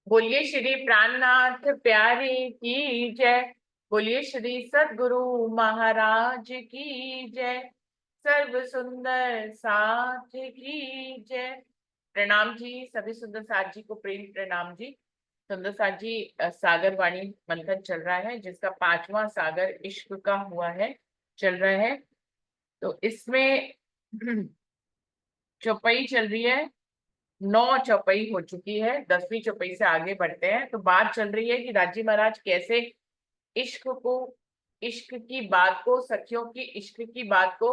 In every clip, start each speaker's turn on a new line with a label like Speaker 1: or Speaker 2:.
Speaker 1: बोलिए श्री प्राणनाथ प्यारे की जय। बोलिए श्री सद्गुरु महाराज की जय। सर्व सुंदर साथ की जय। प्रणाम जी, सभी सुंदर साथ जी को प्रेम प्रणाम जी। सुंदर साथ जी, सागर वाणी मंथन चल रहा है जिसका पांचवा सागर इश्क का हुआ है, चल रहा है। तो इसमें चौपाई चल रही है, 9 चौपाई हो चुकी है, 10वीं चौपाई से आगे बढ़ते हैं। तो बात चल रही है कि राजी महाराज कैसे इश्क को, इश्क की बात को, सखियों की इश्क की बात को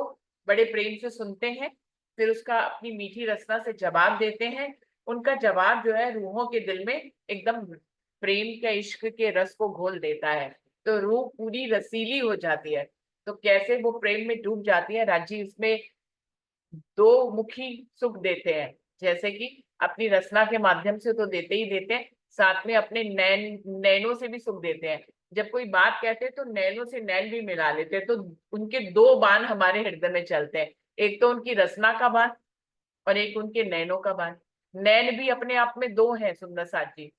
Speaker 1: बड़े प्रेम से सुनते हैं, फिर उसका अपनी मीठी रसना से जवाब देते हैं। उनका जवाब जो है रूहों के दिल में एकदम प्रेम के इश्क के रस को घोल देता है, तो रूह पूरी रसीली हो जाती है। तो कैसे वो प्रेम में डूब जाती है, राजी इसमें दो मुखी सुख देते हैं। जैसे कि अपनी रचना के माध्यम से तो देते ही देते हैं, साथ में अपने नैनों से भी सुख देते हैं। जब कोई बात कहते हैं तो नैनों से नैन भी मिला लेते हैं, तो उनके दो बाण हमारे हृदय में चलते हैं। एक तो उनकी रचना का बाण और एक उनके नैनों का बाण। नैन भी अपने आप में दो है सुंदर साथ जी,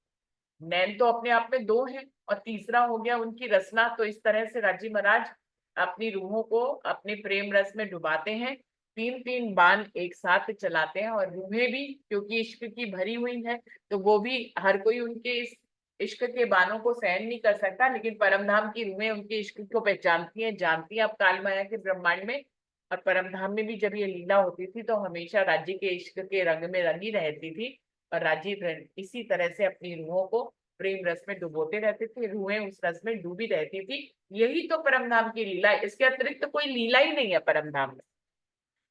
Speaker 1: नैन तो अपने आप में दो है, और तीसरा हो गया उनकी रचना। तो इस तरह से राजी महाराज अपनी रूहों को अपने प्रेम रस में डुबाते हैं, तीन तीन बाण एक साथ चलाते हैं। और रूहें भी क्योंकि इश्क की भरी हुई है, तो वो भी, हर कोई उनके इस इश्क के बाणों को सहन नहीं कर सकता, लेकिन परमधाम की रूहें उनके इश्क को पहचानती हैं, जानती हैं अब काल माया के ब्रह्मांड में। और परमधाम में भी जब ये लीला होती थी तो हमेशा राज्य के इश्क के रंग में रंगी रहती थी। और राजीव इसी तरह से अपनी रूहों को प्रेम रस में डुबोते रहते थे, रूहें उस रस में डूबी रहती थी। यही तो परमधाम की लीला है, इसके अतिरिक्त तो कोई लीला ही नहीं है परमधाम में।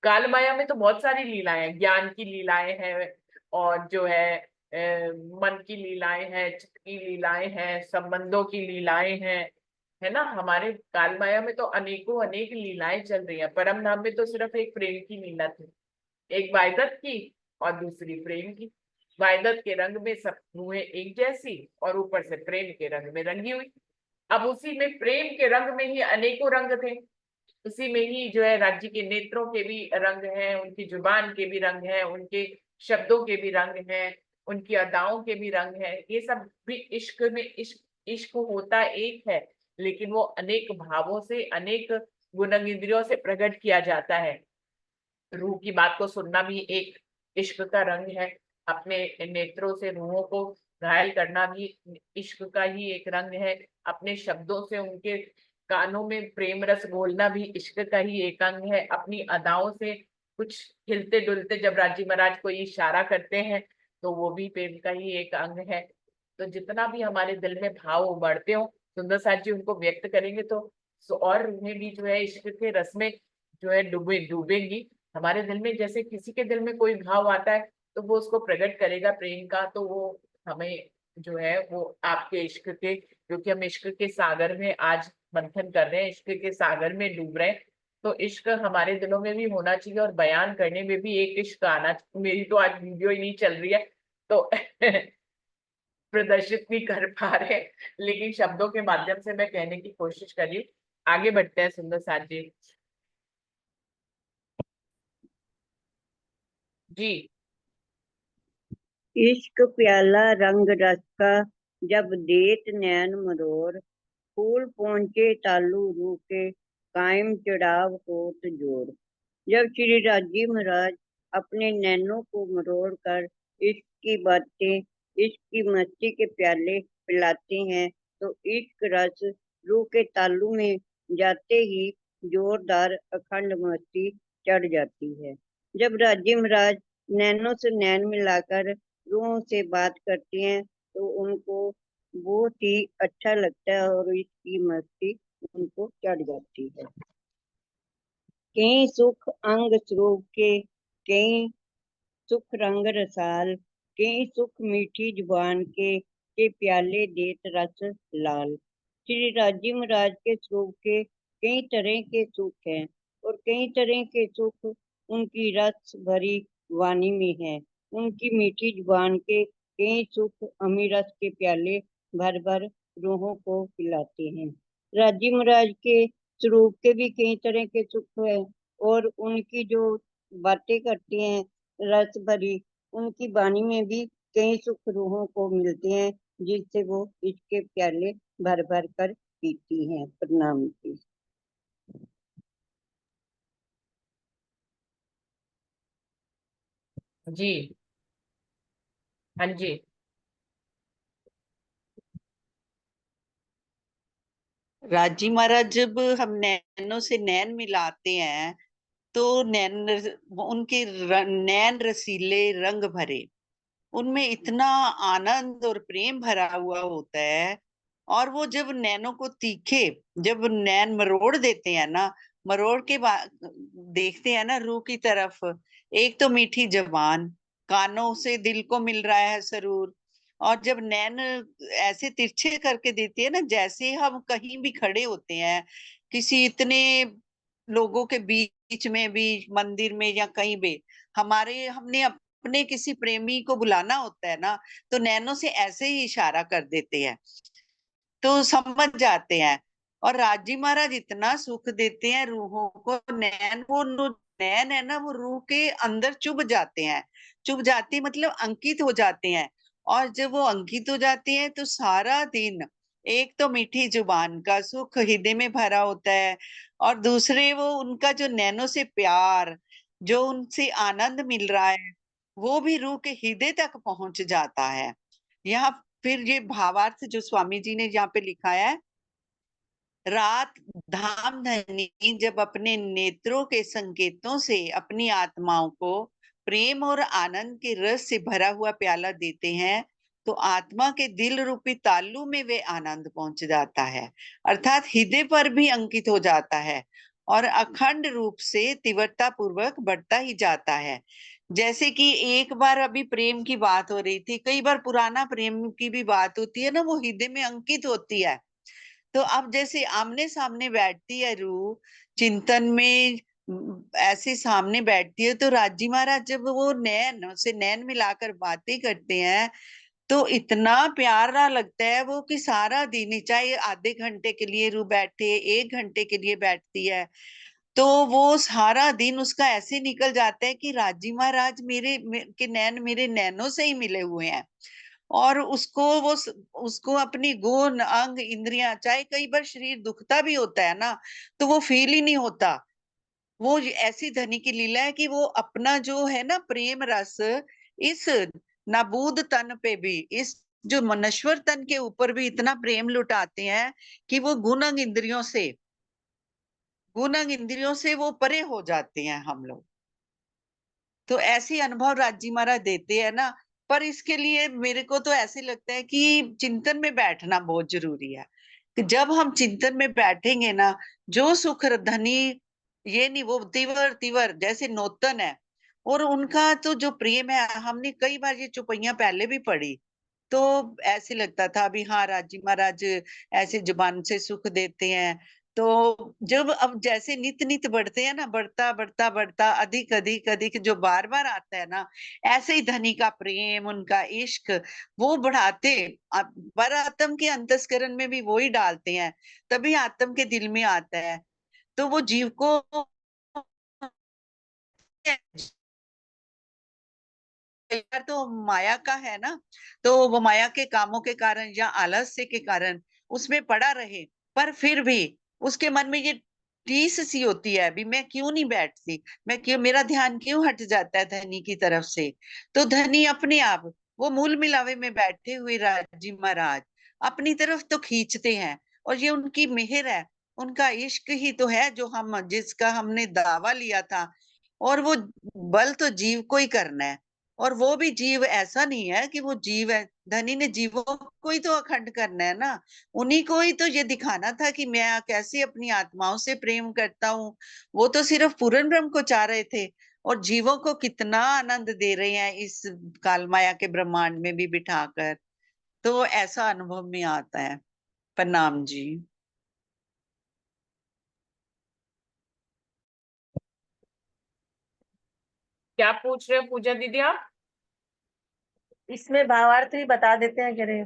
Speaker 1: काल माया में तो बहुत सारी लीलाएं हैं, ज्ञान की लीलाएं हैं, और जो है मन की लीलाएं हैं, चित्त की लीलाएं हैं, संबंधों की लीलाएं हैं, है ना। हमारे काल माया में तो अनेकों अनेक लीलाएं चल रही हैं, परम धाम में तो सिर्फ एक प्रेम की लीला थी, एक वायदत की और दूसरी प्रेम की। वायदत के रंग में सब रूहें एक जैसी, और ऊपर से प्रेम के रंग में रंगी हुई। अब उसी में प्रेम के रंग में ही अनेकों रंग थे, उसी में ही जो है राज्य के नेत्रों के भी रंग हैं, उनकी जुबान के भी रंग हैं, उनके शब्दों के भी रंग हैं, उनकी अदाओं के भी रंग हैं। ये सब भी इश्क में, इश्क इश्क होता एक है, लेकिन वो अनेक भावों से, अनेक गुण इंद्रियों से प्रकट किया जाता है। रूह की बात को सुनना भी एक इश्क का रंग है, अपने नेत्रों से रूहों को घायल करना भी इश्क का ही एक रंग है, अपने शब्दों से उनके कानों में प्रेम रस घोलना भी इश्क का ही एक अंग है, अपनी अदाओं से कुछ हिलते डुलते जब राजी महाराज कोई इशारा करते हैं तो वो भी प्रेम का ही एक अंग है। तो जितना भी हमारे दिल में भाव उमड़ते हो, सुंदर साथ जी उनको व्यक्त करेंगे तो और उन्हें भी जो है इश्क के रस में जो है डूबेंगी। हमारे दिल में जैसे किसी के दिल में कोई भाव आता है तो वो उसको प्रकट करेगा प्रेम का, तो वो हमें जो है वो आपके इश्क के, क्योंकि हम इश्क के सागर में आज मंथन कर रहे हैं, इश्क के सागर में डूब रहे हैं, तो इश्क हमारे दिलों में भी होना चाहिए और बयान करने में भी एक इश्क आना चाहिए। मेरी तो आज वीडियो ही नहीं चल रही है तो प्रदर्शित नहीं कर पा रहे, लेकिन शब्दों के माध्यम से मैं कहने की कोशिश कर रही हूँ। आगे बढ़ते हैं सुंदर साथ जी। जी।
Speaker 2: इश्क प्याला रंग रस का, जब देत नैन मरोर। फूल पहुंचे तालू रू के, कायम चढ़ाव होत जोर। जब श्री राजी महाराज अपने नैनों को मरोड़ कर इश्क की बातें, इश्क की मस्ती के प्याले पिलाते हैं, तो इश्क रस रूह के तालू में जाते ही जोरदार अखंड मस्ती चढ़ जाती है। जब राजी महाराज नैनों से नैन मिलाकर रूहों से बात करते हैं तो उनको बहुत ही अच्छा लगता है और इसकी मस्ती उनको चढ़ जाती है। कई सुख अंग स्वरूप के, कई सुख रंग रसाल, कई सुख मीठी जुबान के प्याले देत रस लाल। श्री राजी महाराज के स्वरूप के कई तरह के सुख हैं, और कई तरह के सुख उनकी रस भरी वाणी में है। उनकी मीठी जुबान के कई सुख अमीरस के प्याले भर भर रूहों को पिलाते हैं। राजी महाराज के स्वरूप के भी कई तरह के सुख हैं, और उनकी जो बातें करते हैं रस भरी, उनकी वाणी में भी कई सुख रूहों को मिलते हैं जिससे वो इसके प्याले भर भर कर पीती हैं। प्रणाम जी।
Speaker 1: जी। हाँ जी।
Speaker 3: राजी महाराज, जब हम नैनों से नैन मिलाते हैं तो नैन उनके नैन रसीले रंग भरे, उनमें इतना आनंद और प्रेम भरा हुआ होता है। और वो जब नैनों को तीखे, जब नैन मरोड़ देते हैं ना, मरोड़ के बाद देखते हैं ना रूह की तरफ, एक तो मीठी जबान, कानों से दिल को मिल रहा है सरूर। और जब नैन ऐसे तिरछे करके देती है ना, जैसे हम कहीं भी खड़े होते हैं किसी इतने लोगों के बीच में भी, मंदिर में या कहीं भी, हमने अपने किसी प्रेमी को बुलाना होता है ना, तो नैनो से ऐसे ही इशारा कर देते हैं तो समझ जाते हैं। और राजी महाराज इतना सुख देते हैं रूहों को, नैन है ना, वो रूह के अंदर चुभ जाते हैं। चुभ जाती मतलब अंकित हो जाते हैं। और जब वो अंकित हो जाते हैं तो सारा दिन एक तो मीठी जुबान का सुख हृदय में भरा होता है, और दूसरे वो उनका जो नैनो से प्यार, जो उनसे आनंद मिल रहा है, वो भी रूह के हृदय तक पहुंच जाता है। यहाँ फिर ये भावार्थ जो स्वामी जी ने यहाँ पे लिखा है, रात धाम धनी जब अपने नेत्रों के संकेतों से अपनी आत्माओं को प्रेम और आनंद के रस से भरा हुआ प्याला देते हैं, तो आत्मा के दिल रूपी ताल्लु में वे आनंद पहुंच जाता है, अर्थात हृदय पर भी अंकित हो जाता है और अखंड रूप से तीव्रता पूर्वक बढ़ता ही जाता है। जैसे कि एक बार अभी प्रेम की बात हो रही थी, कई बार पुराना प्रेम की भी बात होती है ना, वो हृदय में अंकित होती है। तो अब जैसे आमने सामने बैठती है रूह, चिंतन में ऐसे सामने बैठती है, तो राजी महाराज जब वो नैन से नैन मिलाकर बातें करते हैं तो इतना प्यारा लगता है वो, कि सारा दिन ही, चाहे आधे घंटे के लिए रूह बैठे, 1 घंटे के लिए बैठती है, तो वो सारा दिन उसका ऐसे निकल जाता है कि राजी महाराज के नैन मेरे नैनों से ही मिले हुए हैं। और उसको अपनी गुण अंग इंद्रियां, चाहे कई बार शरीर दुखता भी होता है ना, तो वो फील ही नहीं होता। वो ऐसी धनी की लीला है कि वो अपना जो है ना प्रेम रस, इस नाबूद तन पे भी, इस जो नश्वर तन के ऊपर भी इतना प्रेम लुटाते हैं कि वो गुण अंग इंद्रियों से वो परे हो जाते हैं हम लोग। तो ऐसी अनुभव राजी महाराज देते हैं ना। पर इसके लिए मेरे को तो ऐसे लगता है कि चिंतन में बैठना बहुत जरूरी है, कि जब हम चिंतन में बैठेंगे ना, जो सुख धनी, ये नहीं, वो तिवर तिवर जैसे नौतन है। और उनका तो जो प्रेम है, हमने कई बार ये चौपाइयां पहले भी पढ़ी, तो ऐसे लगता था अभी, हाँ राजी महाराज ऐसे जुबान से सुख देते हैं। तो जब अब जैसे नित नित बढ़ते हैं ना, बढ़ता बढ़ता बढ़ता अधिक अधिक अधिक जो बार बार आता है ना, ऐसे ही धनी का प्रेम, उनका इश्क वो बढ़ाते, पर आत्म के अंतस्करण में भी वो ही डालते हैं, तभी आत्म के दिल में आता है। तो वो जीव को कई बार तो माया का है ना, तो वो माया के कामों के कारण या आलस्य के कारण उसमें पड़ा रहे, पर फिर भी उसके मन में ये टीस सी होती है, अभी मैं क्यों नहीं बैठती, मैं क्यों, मेरा ध्यान क्यों हट जाता है धनी की तरफ से। तो धनी अपने आप वो मूल मिलावे में बैठे हुए राजी महाराज अपनी तरफ तो खींचते हैं, और ये उनकी मेहर है, उनका इश्क ही तो है जो हम, जिसका हमने दावा लिया था। और वो बल तो जीव को ही करना है, और वो भी जीव ऐसा नहीं है कि वो जीव है, धनी ने जीवों को ही तो अखंड करना है ना। उन्हीं को ही तो ये दिखाना था कि मैं कैसे अपनी आत्माओं से प्रेम करता हूँ। वो तो सिर्फ पूर्ण ब्रह्म को चाह रहे थे, और जीवों को कितना आनंद दे रहे हैं इस काल माया के ब्रह्मांड में भी बिठाकर। तो ऐसा अनुभव में आता है। प्रणाम जी।
Speaker 1: क्या पूछ रहे हो पूजा दीदी आप?
Speaker 4: इसमें भावार्थ भी बता देते हैं गिरे।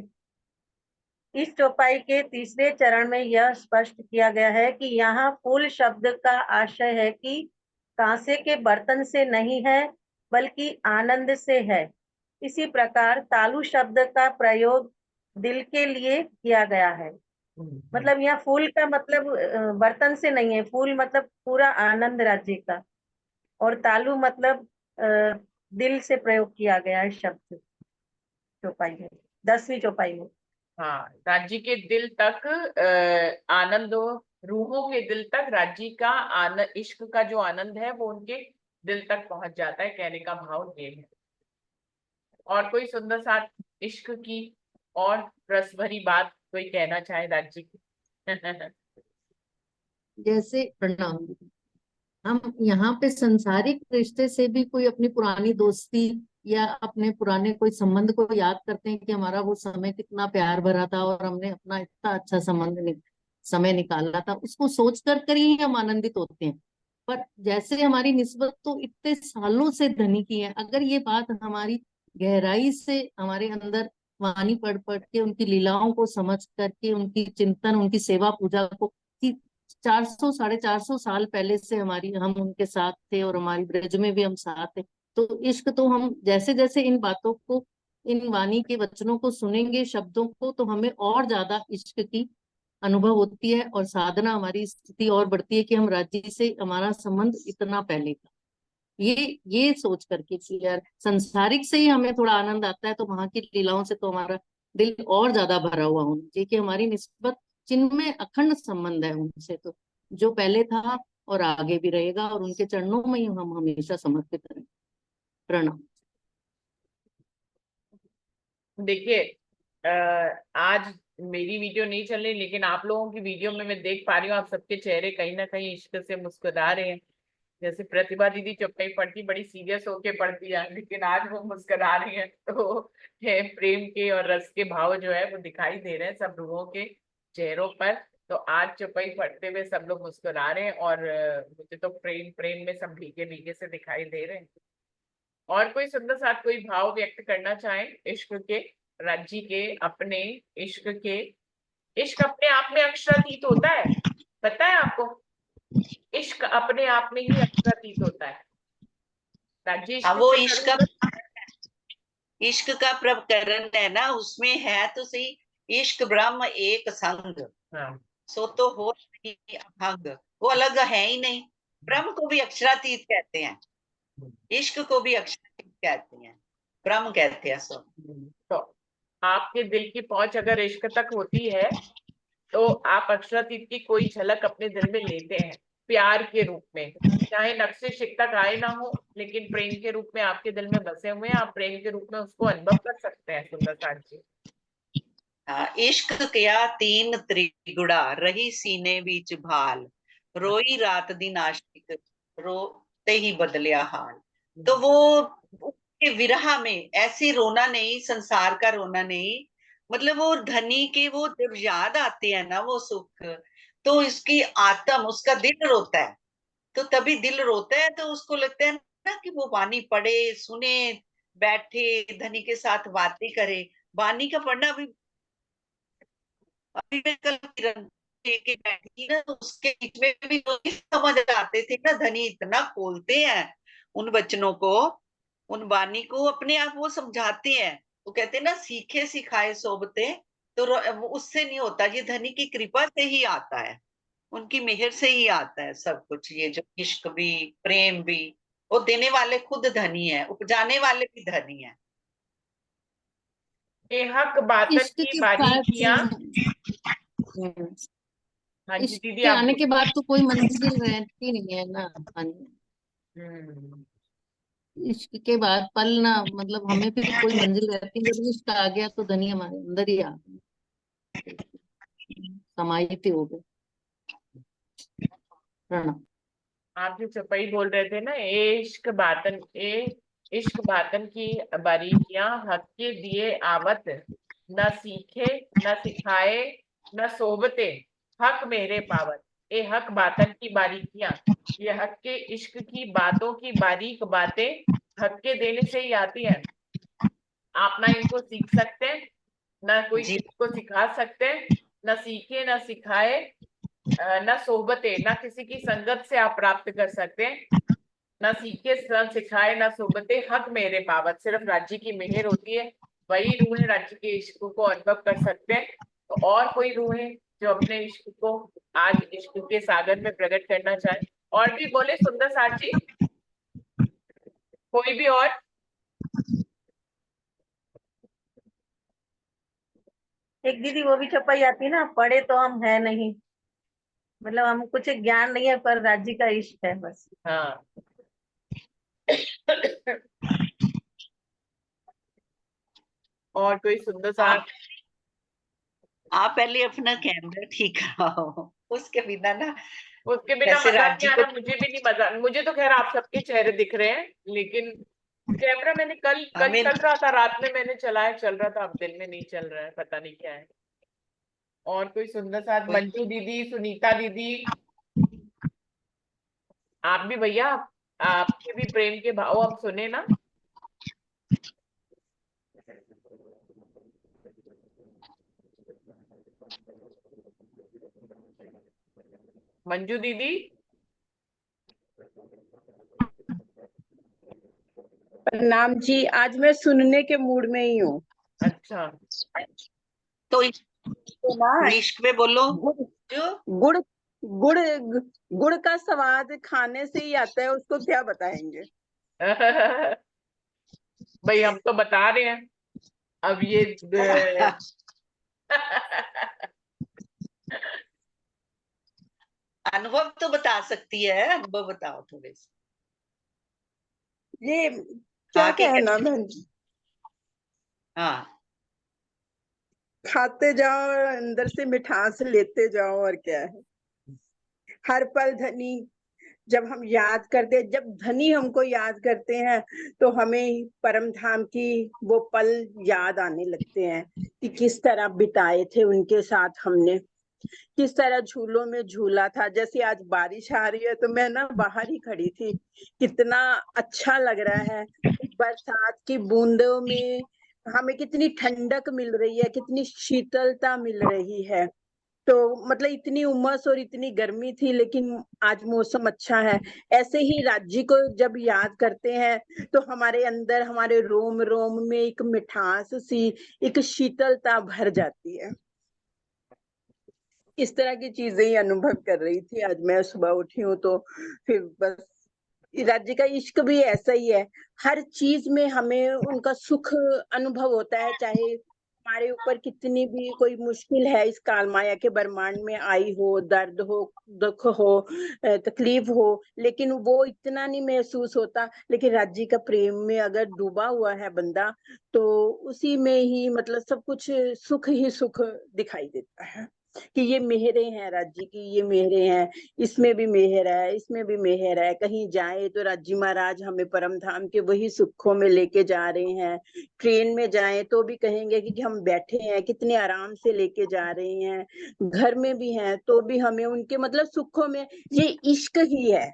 Speaker 4: इस चौपाई के तीसरे चरण में यह स्पष्ट किया गया है कि यहाँ फूल शब्द का आशय है कि कांसे के बर्तन से नहीं है, बल्कि आनंद से है। इसी प्रकार तालु शब्द का प्रयोग दिल के लिए किया गया है। मतलब यहाँ फूल का मतलब बर्तन से नहीं है, फूल मतलब पूरा आनंद राज्य का, और तालु मतलब दिल से प्रयोग किया गया है शब्द चौपाई में, 10वीं चौपाई में।
Speaker 1: हाँ, राज्य के दिल तक आनंद, रूहों के दिल तक राज्य का आनंद, इश्क का जो आनंद है वो उनके दिल तक पहुंच जाता है, कहने का भाव ये है। और कोई सुंदर सा इश्क की और रस भरी बात कोई कहना चाहे राज्य की?
Speaker 5: जैसे प्रणाम दीदी, हम यहाँ पे संसारिक रिश्ते से भी कोई अपनी पुरानी दोस्ती या अपने पुराने कोई संबंध को याद करते हैं कि हमारा वो समय कितना प्यार भरा था और हमने अपना इतना अच्छा समय निकाला था, उसको सोच कर ही हम आनंदित होते हैं। पर जैसे हमारी निस्बत तो इतने सालों से धनी की है, अगर ये बात हमारी गहराई से हमारे अंदर वाणी पढ़ पढ़ के, उनकी लीलाओं को समझ करके, उनकी चिंतन, उनकी सेवा पूजा को, कि 400 450 साल पहले से हम उनके साथ थे और हमारी ब्रज में भी हम साथ थे, तो इश्क तो हम जैसे जैसे इन बातों को, इन वाणी के वचनों को सुनेंगे, शब्दों को, तो हमें और ज्यादा इश्क की अनुभव होती है और साधना, हमारी स्थिति और बढ़ती है कि हम राज्य से हमारा संबंध इतना पहले था। ये सोच करके कि यार संसारिक से ही हमें थोड़ा आनंद आता है, तो वहां की लीलाओं से तो हमारा दिल और ज्यादा भरा हुआ होना चाहिए कि हमारी निस्बत जिनमें अखंड संबंध है उनसे, तो जो पहले था और आगे भी रहेगा, और उनके चरणों में ही हम हमेशा समर्पित रहें। प्रणाम।
Speaker 1: देखिए, आज मेरी वीडियो नहीं चल रही, लेकिन आप लोगों की वीडियो में मैं देख पा रही हूँ आप सबके चेहरे कहीं ना कहीं इश्क से मुस्कुरा रहे हैं। जैसे प्रतिभा दीदी चुप्पी पढ़ती बड़ी सीरियस होके पढ़ती है, लेकिन आज वो मुस्कुरा रही है, तो प्रेम के और रस के भाव जो है वो दिखाई दे रहे हैं सब लोगों के चेहरों पर। तो आज चुप्पी पढ़ते हुए सब लोग मुस्कुरा रहे हैं, और मुझे तो प्रेम प्रेम में सब भीगे भीगे से दिखाई दे रहे हैं। और कोई सुंदर सा कोई भाव व्यक्त करना चाहे इश्क के, राज्य के, अपने इश्क के? इश्क अपने आप में अक्षरातीत होता है, पता है आपको? इश्क अपने आप में ही अक्षरातीत होता है। राज्य इश्क
Speaker 3: वो
Speaker 1: से
Speaker 3: इश्क
Speaker 1: करूंगा।
Speaker 3: इश्क का प्रकरण है ना, उसमें है तो सही, इश्क ब्रह्म एक संग,
Speaker 1: हाँ,
Speaker 3: सो तो हो नहीं अभंग, वो अलग है ही नहीं। ब्रह्म को भी अक्षरातीत कहते हैं, इश्क को भी अक्षरातीत कहते हैं, ब्रह्म कहते हैं सो।
Speaker 1: तो आपके दिल की पहुंच अगर इश्क तक होती है तो आप अक्षरातीत की कोई झलक अपने दिल में लेते हैं, प्यार के रूप में। चाहे नक्शे शिक्का आए ना हो, लेकिन प्रेम के रूप में आपके दिल में बसे हुए हैं, आप प्रेम के रूप में उसको अनुभव कर सकते हैं। सुंदर सा जी।
Speaker 3: इश्क किया तीन त्रिगुड़ा, रही सीने बीच भाल, रोई रात दिन आशिक, रोते ही बदलिया हाल। तो वो उसके विरह में ऐसे रोना नहीं, संसार का रोना नहीं, मतलब वो धनी के वो जब याद आते हैं ना वो सुख, तो इसकी आत्म, उसका दिल रोता है। तो तभी दिल रोता है, तो उसको लगता है ना कि वो वाणी पढ़े, सुने, बैठे धनी के साथ बातें करे। वाणी का पढ़ना अभी मैं कल किरण लेके बैठी ना, तो उसके बीच में भी तो नहीं समझ आते थे ना, धनी इतना खोलते हैं उन वचनों को, उन वाणी को, अपने आप वो समझाते हैं। वो कहते हैं ना, सीखे सिखाए सोबते, तो उससे नहीं होता, ये धनी की कृपा से ही आता है, उनकी मेहर से ही आता है सब कुछ। ये जो इश्क भी, प्रेम भी, वो देने वाले खुद धनी है, उपजाने वाले भी धनी है।
Speaker 1: बेहक बातन
Speaker 5: इश्क
Speaker 1: की
Speaker 5: के बाद
Speaker 1: बारीकियां। हाँ जी
Speaker 5: इश्क
Speaker 1: दीदी,
Speaker 5: के
Speaker 1: आप
Speaker 5: आने के
Speaker 1: बोलो।
Speaker 5: बाद तो कोई मंजिल रहती नहीं है ना। हाँ जी।
Speaker 1: हम्म।
Speaker 5: इश्क के बाद पल ना, मतलब हमें फिर कोई मंजिल रहती है, जब इश्क आ गया तो दुनिया हमारे अंदर ही आ गई, समाहित ही हो गए। प्रणाम।
Speaker 1: आप जो चौपाई बोल रहे थे ना, इश्क बातन की बारीकियां, हक के दिए आवत, न सीखे न सिखाए न सोबते, हक मेरे पावत। ए हक बातन की बारीकियां, ये हक के इश्क की बातों की बारीक बातें हक के देने से ही आती हैं। आप ना इनको सीख सकते हैं, ना कोई
Speaker 3: जी,
Speaker 1: किसी को सिखा सकते हैं, न सीखे न सिखाए, न सोबते, ना किसी की संगत से आप प्राप्त कर सकते हैं। ना सीखे ना सिखाए ना सोबते हक मेरे पावत, सिर्फ राज्य की मेहर होती है, वही रूहें राज्य के इश्क को अनुभव कर सकते हैं। तो और कोई रूहें जो अपने इश्क को आज इश्क के सागर में प्रकट करना चाहे, और भी बोले सुंदर साची, कोई भी और?
Speaker 4: एक दीदी वो भी चौपाई आती है ना, पढ़े तो हम है नहीं, मतलब हम कुछ ज्ञान नहीं है पर राज्य का इश्क है बस।
Speaker 1: हाँ। और कोई सुंदर सा?
Speaker 3: आप पहले अपना कैमरा ठीक कराओ, उसके बिना ना
Speaker 1: उसके बिना
Speaker 3: ऐसे
Speaker 1: मजा नहीं
Speaker 3: राज्य
Speaker 1: आ
Speaker 3: को।
Speaker 1: रहा, मुझे भी नहीं मजा, मुझे तो खैर आप सबके चेहरे दिख रहे हैं, लेकिन कैमरा मैंने कल कल
Speaker 3: हमें
Speaker 1: चल रहा था, रात में मैंने चलाया, चल रहा था, अब दिन में नहीं चल रहा है, पता नहीं क्या है। और कोई सुंदर साथ? मंजू दीदी, सुनीता दीदी, आप भी भैया, आपके भी प्रेम के भाव हम सुने ना। मंजू दीदी।
Speaker 6: प्रणाम जी, आज मैं सुनने के मूड में ही हूँ।
Speaker 1: अच्छा।
Speaker 3: तो
Speaker 6: तो ना
Speaker 3: इश्क में बोलो
Speaker 6: गुड़
Speaker 3: जो।
Speaker 6: गुड़ गुड़ गुड़ का स्वाद खाने से ही आता है, उसको क्या बताएंगे।
Speaker 1: भाई हम तो बता रहे हैं, अब ये
Speaker 3: अनुभव तो बता सकती है, अनुभव बताओ थोड़े से।
Speaker 6: ये क्या
Speaker 3: आके
Speaker 6: कहना बहन जी,
Speaker 3: हाँ।
Speaker 6: खाते जाओ और अंदर से मिठास लेते जाओ, और क्या है। हर पल धनी, जब हम याद करते, जब धनी हमको याद करते हैं तो हमें परम धाम की वो पल याद आने लगते हैं कि किस तरह बिताए थे उनके साथ हमने, किस तरह झूलों में झूला था। जैसे आज बारिश आ रही है तो मैं ना बाहर ही खड़ी थी, कितना अच्छा लग रहा है। बरसात की बूंदों में हमें कितनी ठंडक मिल रही है, कितनी शीतलता मिल रही है। तो मतलब इतनी उमस और इतनी गर्मी थी, लेकिन आज मौसम अच्छा है। ऐसे ही राज्य को जब याद करते हैं तो हमारे अंदर, हमारे रोम रोम में एक मिठास सी, एक शीतलता भर जाती है। इस तरह की चीजें ही अनुभव कर रही थी आज मैं, सुबह उठी हूँ तो फिर बस। राज्य का इश्क भी ऐसा ही है, हर चीज में हमें उनका सुख अनुभव होता है, चाहे हमारे ऊपर कितनी भी कोई मुश्किल है इस काल माया के ब्रह्मांड में आई हो, दर्द हो, दुख हो, तकलीफ हो, लेकिन वो इतना नहीं महसूस होता। लेकिन राज्य का प्रेम में अगर डूबा हुआ है बंदा तो उसी में ही मतलब सब कुछ सुख ही सुख दिखाई देता है कि ये मेहरें हैं राज्य की, ये मेहरें हैं, इसमें भी मेहर है, इसमें भी मेहर है। कहीं जाए तो राज्य महाराज हमें परम धाम के वही सुखों में लेके जा रहे हैं। ट्रेन में जाए तो भी कहेंगे कि हम बैठे हैं, कितने आराम से लेके जा रहे हैं। घर में भी हैं तो भी हमें उनके मतलब सुखों में, ये इश्क ही है।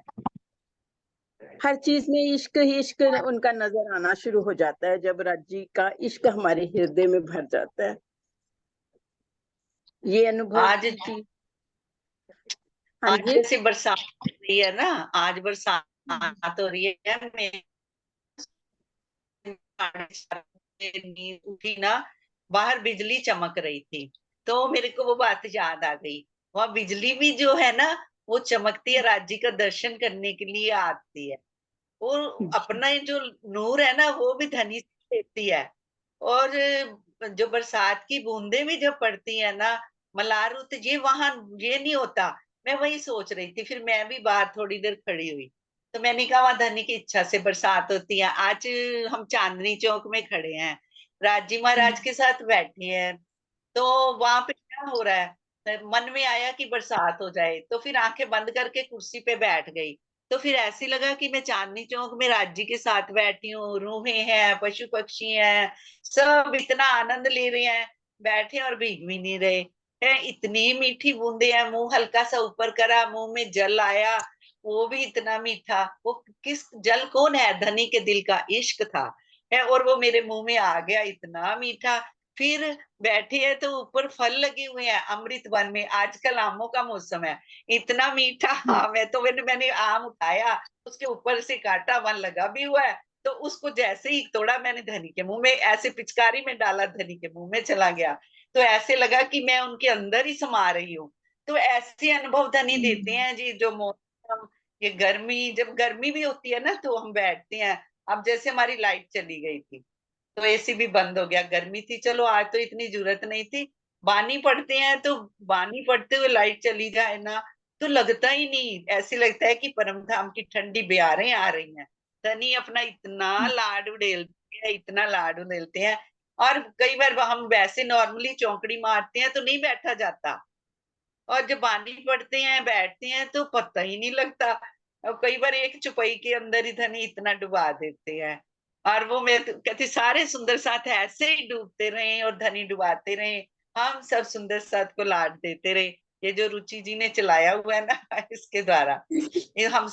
Speaker 6: हर चीज में इश्क ही इश्क उनका नजर आना शुरू हो जाता है जब राज्य का इश्क हमारे हृदय में भर जाता है। ये अनुभव
Speaker 3: आज
Speaker 6: की चीज। हाँ
Speaker 3: आज
Speaker 6: जी।
Speaker 3: जैसे बरसात हो रही है ना, आज बरसात हो रही है, मैं नींद उठी ना, बाहर बिजली चमक रही थी, तो मेरे को वो बात याद आ गई। वहां बिजली भी जो है ना, वो चमकती है, राज्य का दर्शन करने के लिए आती है। और अपना ये जो नूर है ना, वो भी धनी से देती है। और जो बरसात की बूंदे भी जब पड़ती है ना, मलारू, तो ये वहां ये नहीं होता। मैं वही सोच रही थी, फिर मैं भी बाहर थोड़ी देर खड़ी हुई, तो मैंने कहा वहां धनी की इच्छा से बरसात होती है। आज हम चांदनी चौक में खड़े हैं, राजी महाराज के साथ बैठे हैं, तो वहां पे क्या हो रहा है, मन में आया कि बरसात हो जाए, तो फिर आंखें बंद करके कुर्सी पे बैठ गई। तो फिर ऐसे लगा कि मैं चांदनी चौक में राज्य के साथ बैठी हूँ, रूहें हैं, पशु पक्षी हैं, सब इतना आनंद ले रहे हैं, बैठे और भीग भी नहीं रहे हैं। इतनी मीठी बूंदे हैं, मुंह हल्का सा ऊपर करा, मुंह में जल आया, वो भी इतना मीठा। वो किस जल कौन है, धनी के दिल का इश्क था है, और वो मेरे मुंह में आ गया, इतना मीठा। फिर बैठे हैं तो ऊपर फल लगे हुए हैं अमृत वन में, आजकल आमों का मौसम है, इतना मीठा आम है। तो मैंने आम उठाया, उसके ऊपर से कांटा वन लगा भी हुआ है, तो उसको जैसे ही तोड़ा मैंने धनी के मुंह में, ऐसे पिचकारी में डाला, धनी के मुंह में चला गया। तो ऐसे लगा कि मैं उनके अंदर ही समा रही हूँ। तो ऐसे अनुभव धनी देते हैं जी, जो मौसम, ये गर्मी, जब गर्मी भी होती है ना तो हम बैठते हैं। अब जैसे हमारी लाइट चली गई थी तो एसी भी बंद हो गया, गर्मी थी, चलो आज तो इतनी जरूरत नहीं थी, बानी पढ़ते हैं तो बानी पढ़ते हुए लाइट चली जाए ना तो लगता ही नहीं, ऐसे लगता है कि परम धाम की ठंडी बयारें आ रही हैं। धनी अपना इतना लाड उड़ेलते हैं, इतना लाड उड़ेलते हैं। और कई बार हम वैसे नॉर्मली चौंकड़ी मारते हैं तो नहीं बैठा जाता, और जब बानी पढ़ते हैं बैठते हैं तो पता ही नहीं लगता। और कई बार एक चुपई के अंदर ही धनी इतना डुबा देते हैं। और वो मैं तो कहती सारे सुंदर साथ ऐसे ही डूबते रहे और धनी डुबाते रहे, हम सब सुंदर साथ को लाड देते रहे। ये जो रुचि जी ने चलाया हुआ है ना इसके द्वारा ये हम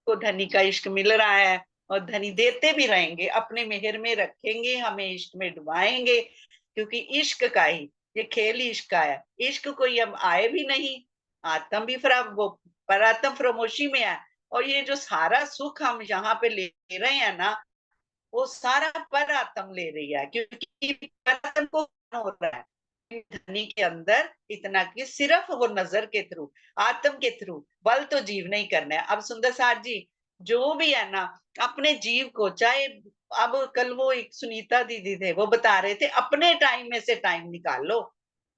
Speaker 3: को धनी का इश्क मिल रहा है, और धनी देते भी रहेंगे, अपने मेहर में रखेंगे, हमें इश्क में डुबाएंगे। क्योंकि इश्क का ही ये खेल ही इश्क का है। इश्क कोई हम आए भी नहीं, आत्म भी वो परात्म फरोमोशी में है। और ये जो सारा सुख हम यहाँ पे ले रहे हैं ना, वो सारा पर आत्म ले रही है, क्योंकि पर आत्म को हो रहा है धनी के अंदर इतना कि सिर्फ वो नजर के थ्रू, आत्म के थ्रू बल तो जीव नहीं करना है। अब सुंदर साथ जी जो भी है ना, अपने जीव को चाहे, अब कल वो एक सुनीता दीदी थे, वो बता रहे थे अपने टाइम में से टाइम निकाल लो,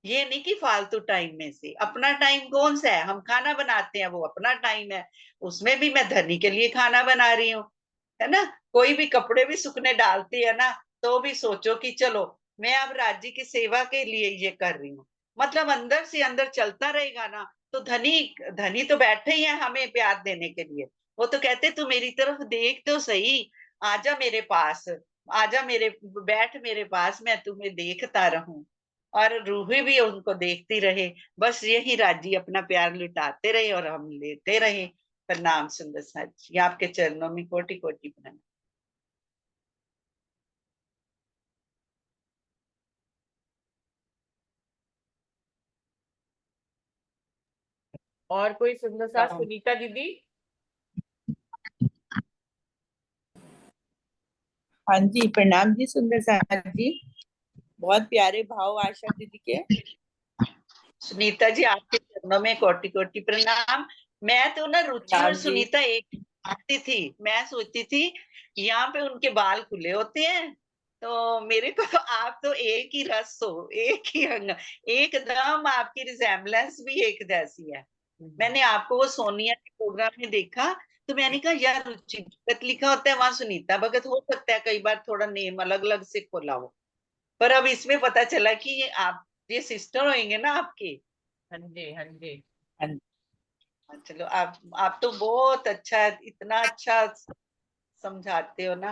Speaker 3: ये नहीं कि फालतू टाइम में से। अपना टाइम कौन सा है, हम खाना बनाते हैं वो अपना टाइम है, उसमें भी मैं धनी के लिए खाना बना रही हूँ, है ना। कोई भी कपड़े भी सुखने डालती है ना, तो भी सोचो कि चलो मैं अब राज्य की सेवा के लिए ये कर रही हूँ, मतलब अंदर से अंदर चलता रहेगा ना। तो धनी धनी तो बैठे ही है हमें प्यार देने के लिए, वो तो कहते तू मेरी तरफ देख तो सही, आजा मेरे पास, आजा मेरे, बैठ मेरे पास, मैं तुम्हें देखता रहूं। और रूही भी उनको देखती रहे, बस यही राज्य अपना प्यार लुटाते रहे और हम लेते रहे। प्रणाम सुंदर साथ जी, आपके चरणों में कोटि कोटि प्रणाम।
Speaker 1: और कोई सुंदर साथ, सुनीता दीदी?
Speaker 7: हाँ जी, प्रणाम जी सुंदर साथ जी, बहुत प्यारे भाव आशा दीदी के।
Speaker 3: सुनीता जी आपके चरणों में कोटि कोटि प्रणाम। मैं तो ना रुचि और सुनीता एक आती थी, मैं सोचती थी यहाँ पे उनके बाल खुले होते हैं, तो मेरे को तो आप तो एक ही रस हो, एक ही अंग, एकदम आपकी रिजेम्बलेंस भी एक जैसी है। मैंने आपको वो सोनिया के प्रोग्राम में देखा, तो मैंने कहा यार रुचि भगत लिखा होता है, वहां सुनीता भगत हो सकता है, कई बार थोड़ा नेम अलग अलग से खोला हो, पर अब इसमें पता चला कि ये आप ये सिस्टर होंगे ना आपके।
Speaker 1: हाँ जी, हाँ जी।
Speaker 3: चलो आप तो बहुत अच्छा, इतना अच्छा समझाते हो ना,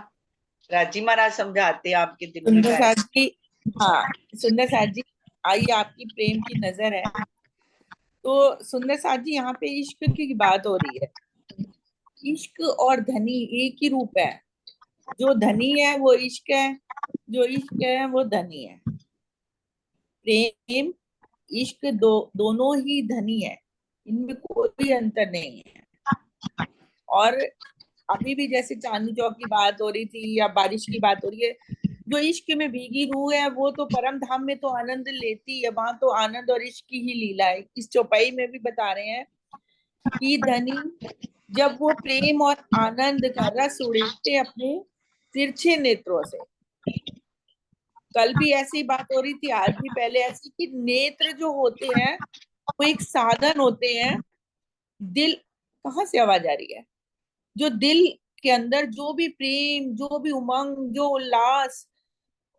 Speaker 3: राजी महाराज समझाते हैं आपके दिल में
Speaker 7: सुंदर
Speaker 3: बैठ।
Speaker 7: साथ जी, हाँ सुंदर साथ जी, आइए आपकी प्रेम की नजर है। तो सुंदर साथ जी, यहाँ पे इश्क की बात हो रही है। इश्क और धनी एक ही रूप है, जो धनी है वो इश्क है, जो इश्क है वो धनी है। प्रेम इश्क दोनों ही धनी है, इनमें कोई अंतर नहीं है। और अभी भी जैसे चांदनी चौक की बात हो रही थी या बारिश की बात हो रही है, जो इश्क में भीगी रूह है वो तो परम धाम में तो आनंद लेती है, वहां तो आनंद और इश्क की ही लीला है। इस चौपाई में भी बता रहे हैं कि धनी जब वो प्रेम और आनंद का रस उड़ेलते अपने तिरछे नेत्रों से, कल भी ऐसी बात हो रही थी, आज भी पहले ऐसी, कि नेत्र जो होते हैं वो एक साधन होते हैं। दिल, कहाँ से आवाज आ रही है, जो दिल के अंदर जो भी प्रेम, जो भी उमंग, जो उल्लास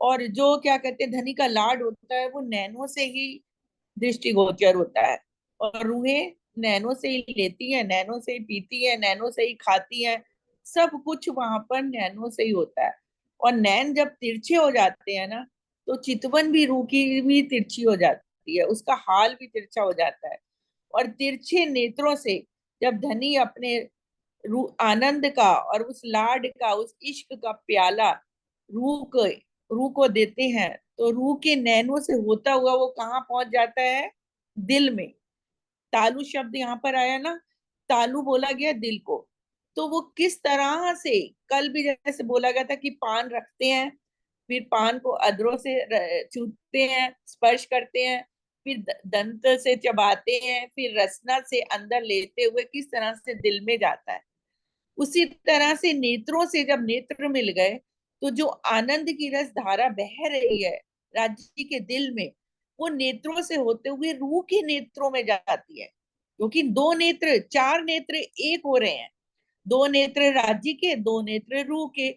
Speaker 7: और जो क्या कहते हैं धनी का लाड होता है, वो नैनों से ही दृष्टिगोचर होता है। और रूहें नैनों से ही लेती हैं, नैनों से ही पीती हैं, नैनों से ही खाती हैं, सब कुछ वहां पर नैनों से ही होता है। और नैन जब तिरछे हो जाते हैं ना, तो चितवन भी, रूह की भी तिरछी हो जाती है, उसका हाल भी तिरछा हो जाता है। और तिरछे नेत्रों से जब धनी अपने आनंद का और उस लाड का, उस इश्क का प्याला रूह को देते हैं, तो रूह के नैनों से होता हुआ वो कहाँ पहुंच जाता है? दिल में। तालु शब्द यहाँ पर आया ना, तालु बोला गया दिल को। तो वो किस तरह से, कल भी जैसे बोला गया था कि पान रखते हैं, फिर पान को अधरों से छूते हैं, स्पर्श करते हैं, फिर दंत से चबाते हैं, फिर रसना से अंदर लेते हुए किस तरह से दिल में जाता है। उसी तरह से नेत्रों से जब नेत्र मिल गए तो जो आनंद की रस धारा बह रही है राज्य के दिल में, वो नेत्रों से होते हुए रूह के नेत्रों में जाती है। क्योंकि दो नेत्र, चार नेत्र एक हो रहे हैं, दो नेत्र राज्य के, दो नेत्र रूह के।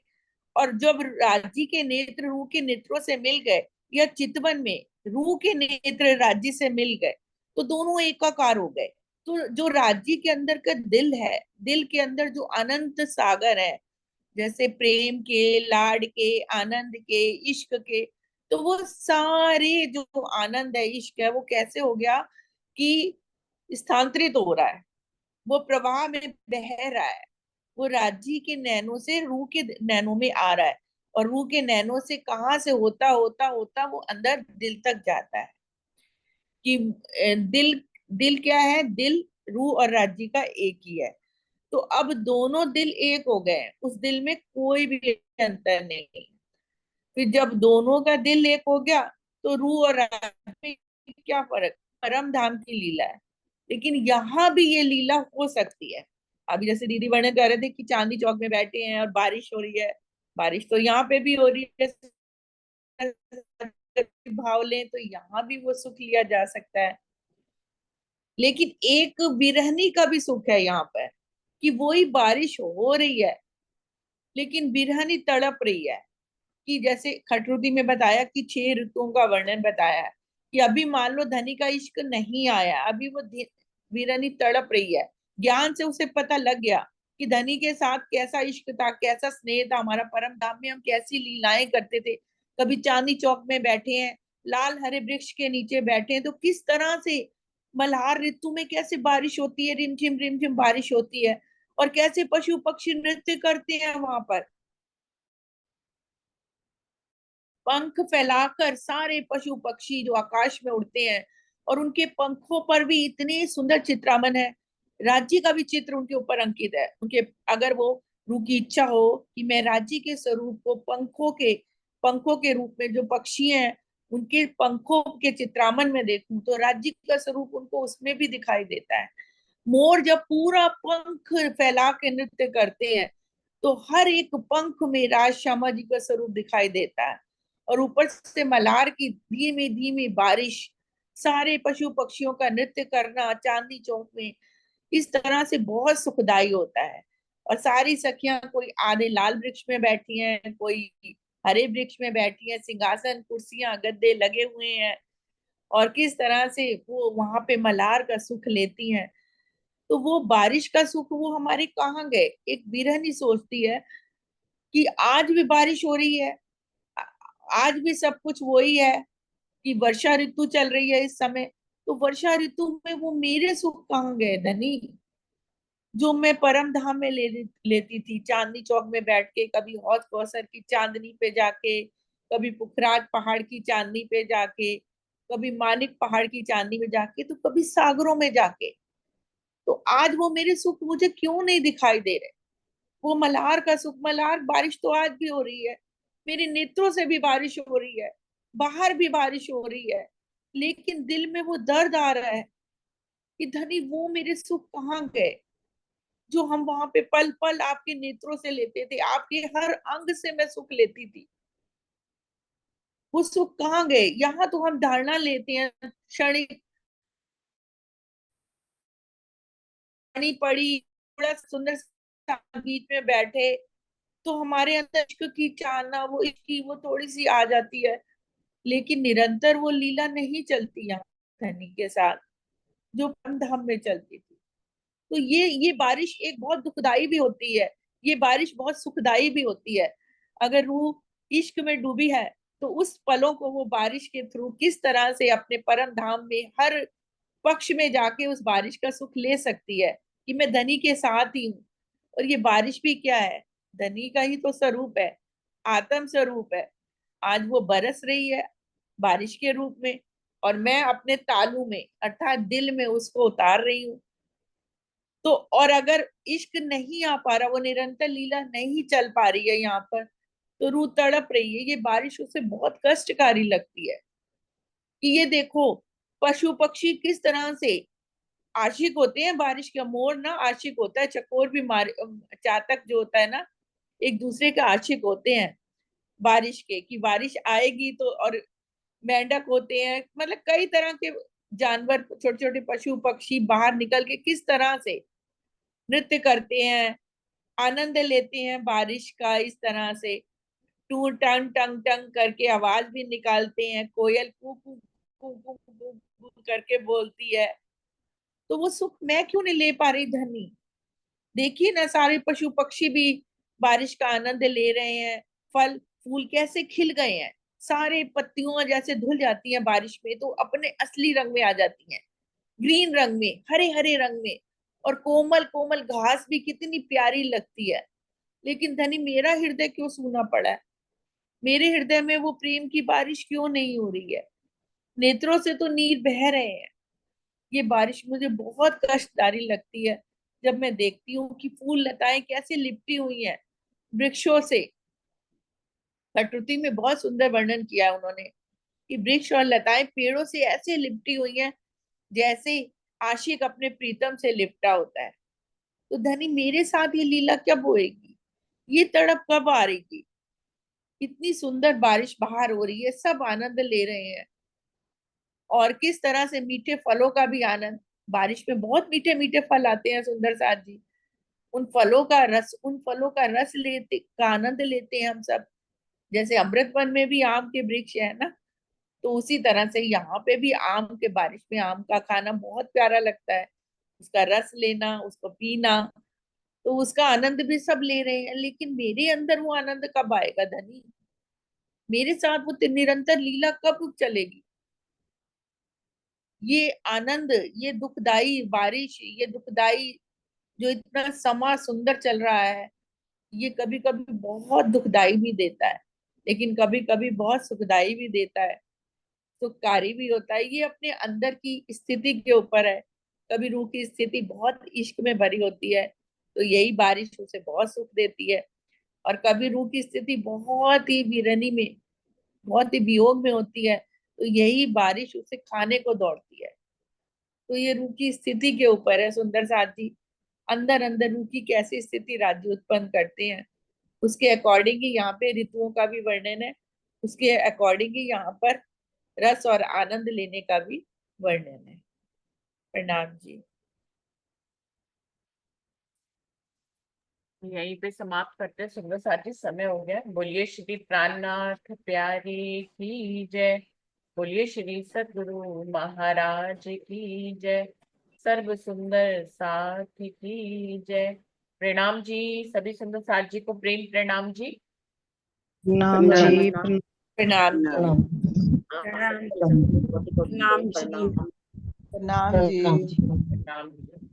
Speaker 7: और जब राज्य के नेत्र रूह के नेत्रों से मिल गए, या चितवन में रूह के नेत्र राज्य से मिल गए, तो दोनों एकाकार हो गए। तो जो राज्य के अंदर का दिल है, दिल के अंदर जो अनंत सागर है, जैसे प्रेम के, लाड के, आनंद के, इश्क के, तो वो सारे जो आनंद है, इश्क है, वो कैसे हो गया कि स्थानांतरित हो रहा है, वो प्रवाह में बह रहा है, वो राज्य के नैनों से रूह के नैनों में आ रहा है, और रूह के नैनों से कहाँ से होता होता होता वो अंदर दिल तक जाता है। कि दिल, दिल क्या है? दिल रूह और राज्य का एक ही है। तो अब दोनों दिल एक हो गए, उस दिल में कोई भी अंतर नहीं। फिर जब दोनों का दिल एक हो गया तो रूह और राज्य में क्या फर्क? परम धाम की लीला है। लेकिन यहाँ भी ये लीला हो सकती है। अभी जैसे दीदी वर्णन कर रहे थे कि चांदनी चौक में बैठे हैं और बारिश हो रही है, बारिश तो यहाँ पे भी हो रही है, भाव लें तो यहाँ भी वो सुख लिया जा सकता है। लेकिन एक विरहनी का भी सुख है यहाँ पर, कि वही बारिश हो रही है लेकिन विरहनी तड़प रही है। कि जैसे खटरुदी में बताया कि 6 ऋतुओं का वर्णन बताया है, कि अभी मान लो धनी का इश्क नहीं आया, अभी वो वीरानी तड़प रही है। ज्ञान से उसे पता लग गया कि धनी के साथ कैसा इश्क था, कैसा स्नेह था, हमारा परम धाम में हम कैसी लीलाएं करते थे। कभी चांदनी चौक में बैठे हैं, लाल हरे वृक्ष के नीचे बैठे हैं, तो किस तरह से मल्हार ऋतु में कैसे बारिश होती है, रिमझिम बारिश होती है, और कैसे पशु पक्षी नृत्य करते हैं वहां पर, पंख फैलाकर सारे पशु पक्षी जो आकाश में उड़ते हैं, और उनके पंखों पर भी इतने सुंदर चित्रामन है। राज्य का भी चित्र उनके ऊपर अंकित है। उनके, अगर वो रूह की इच्छा हो कि मैं राज्य के स्वरूप को पंखों के रूप में, जो पक्षी हैं उनके पंखों के चित्रामन में देखूं, तो राज्य का स्वरूप उनको उसमें भी दिखाई देता है। मोर जब पूरा पंख फैला के नृत्य करते हैं, तो हर एक पंख में राज श्यामा जी का स्वरूप दिखाई देता है। और ऊपर से मल्हार की धीमी धीमी बारिश, सारे पशु पक्षियों का नृत्य करना चांदनी चौक में, इस तरह से बहुत सुखदाई होता है। और सारी सखियां, कोई आधे लाल वृक्ष में बैठी हैं, कोई हरे वृक्ष में बैठी हैं, सिंहासन कुर्सियां गद्दे लगे हुए हैं, और किस तरह से वो वहां पे मल्हार का सुख लेती हैं। तो वो बारिश का सुख वो हमारे कहाँ गए? एक बिरहनी सोचती है कि आज भी बारिश हो रही है, आज भी सब कुछ वही है, कि वर्षा ऋतु चल रही है इस समय, तो वर्षा ऋतु में वो मेरे सुख कहाँ गए धनी, जो मैं परम धाम में लेती थी, चांदनी चौक में बैठ के, कभी हौज कौसर की चांदनी पे जाके, कभी पुखराज पहाड़ की चांदनी पे जाके, कभी मानिक पहाड़ की चांदनी में जाके, तो कभी सागरों में जाके। तो आज वो मेरे सुख मुझे क्यों नहीं दिखाई दे रहे? वो मल्हार का सुख, मल्हार बारिश तो आज भी हो रही है, मेरे नेत्रों से भी बारिश हो रही है, बाहर भी बारिश हो रही है, लेकिन दिल में वो दर्द आ रहा है कि धनी वो मेरे सुख कहाँ गए, जो हम वहां पे पल पल आपके नेत्रों से लेते थे, आपके हर अंग से मैं सुख लेती थी, वो सुख कहाँ गए? यहाँ तो हम धारणा लेते हैं, क्षणिक पड़ी, थोड़ा सुंदर बीच में बैठे, तो हमारे अंदर इश्क की चाहना, वो इश्क की वो थोड़ी सी आ जाती है। लेकिन निरंतर वो लीला नहीं चलती यहाँ धनी के साथ, जो परम धाम में चलती थी। तो ये बारिश एक बहुत दुखदाई भी होती है, ये बारिश बहुत सुखदाई भी होती है। अगर रूह इश्क में डूबी है, तो उस पलों को वो बारिश के थ्रू किस तरह से अपने परम धाम में हर पक्ष में जाके उस बारिश का सुख ले सकती है, कि मैं धनी के साथ ही हूँ। और ये बारिश भी क्या है? धनी का ही तो स्वरूप है, आत्म स्वरूप है। आज वो बरस रही है, बारिश के रूप में, और मैं अपने तालू में अर्थात दिल में उसको उतार रही हूँ। तो और अगर इश्क नहीं आ पा रहा, वो निरंतर लीला नहीं चल पा रही है यहाँ पर, तो रूह तड़प रही है। ये बारिश उसे बहुत कष्टकारी लगती है कि ये देखो पशु पक्षी किस तरह से आशिक होते हैं बारिश का। मोर ना आशिक होता है, चकोर भी चातक जो होता है ना, एक दूसरे के आशिक होते हैं बारिश के, कि बारिश आएगी तो। और मेंढक होते हैं, मतलब कई तरह के जानवर, छोटे छोटे पशु पक्षी बाहर निकल के किस तरह से नृत्य करते हैं, आनंद लेते हैं बारिश का। इस तरह से टू टंग टंग टंग करके आवाज भी निकालते हैं, कोयल कू कू कू कू कू कू करके बोलती है। तो वो सुख मैं क्यों नहीं ले पा रही धनी? देखिए ना, सारे पशु पक्षी भी बारिश का आनंद ले रहे हैं, फल फूल कैसे खिल गए हैं, सारे पत्तियों जैसे धुल जाती हैं बारिश में तो अपने असली रंग में आ जाती हैं, ग्रीन रंग में, हरे हरे रंग में। और कोमल कोमल घास भी कितनी प्यारी लगती है। लेकिन धनी मेरा हृदय क्यों सूना पड़ा है? मेरे हृदय में वो प्रेम की बारिश क्यों नहीं हो रही है? नेत्रों से तो नीर बह रहे हैं। ये बारिश मुझे बहुत कष्टदारी लगती है जब मैं देखती हूँ कि फूल लताएं कैसे लिपटी हुई हैं वृक्षों से। प्रकृति में बहुत सुंदर वर्णन किया है उन्होंने कि वृक्ष और लताएं पेड़ों से ऐसे लिपटी हुई हैं जैसे आशिक अपने प्रीतम से लिपटा होता है। तो धनी मेरे साथ ये लीला कब होएगी? ये तड़प कब आ रही? इतनी सुंदर बारिश बाहर हो रही है, सब आनंद ले रहे हैं, और किस तरह से मीठे फलों का भी आनंद। बारिश में बहुत मीठे मीठे फल आते हैं सुंदर साथ जी। उन फलों का रस लेते का आनंद लेते हैं हम सब। जैसे अमृत वन में भी आम के वृक्ष है ना, तो उसी तरह से यहाँ पे भी आम के, बारिश में आम का खाना बहुत प्यारा लगता है, उसका रस लेना, उसको पीना। तो उसका आनंद भी सब ले रहे हैं, लेकिन मेरे अंदर वो आनंद कब आएगा धनी? मेरे साथ वो निरंतर लीला कब चलेगी? ये आनंद, ये दुखदाई बारिश, ये दुखदाई जो इतना समा सुंदर चल रहा है, ये कभी कभी बहुत दुखदाई भी देता है, लेकिन कभी कभी बहुत सुखदाई भी देता है, सुखकारी भी होता है। ये अपने अंदर की स्थिति के ऊपर है। कभी रूह की स्थिति बहुत इश्क में भरी होती है तो यही बारिश उसे बहुत सुख देती है, और कभी रूह की स्थिति बहुत ही विरनी में, बहुत ही वियोग में होती है तो यही बारिश उसे खाने को दौड़ती है। तो ये रूह की स्थिति के ऊपर है सुंदर साथ जी। अंदर अंदर रूह की कैसी स्थिति राज्य उत्पन्न करते हैं, उसके अकॉर्डिंग ही यहाँ पे ऋतुओं का भी वर्णन है, उसके अकॉर्डिंग ही यहाँ पर रस और आनंद लेने का भी वर्णन है। प्रणाम जी।
Speaker 1: यहीं पे समाप्त करते हैं सुंदर साथ जी, समय हो गया। बोलिए श्री प्राणनाथ प्यारे की जय, बोलिए श्री सद्गुरु महाराज की जय, सर्व सुंदर साथ की जय। प्रणाम जी सभी सुंदर साथ जी को, प्रेम प्रणाम जी।
Speaker 6: प्रणाम जी।
Speaker 7: प्रणाम
Speaker 5: प्रणाम
Speaker 6: प्रणाम जी।
Speaker 5: प्रणाम जी।
Speaker 1: प्रणाम जी।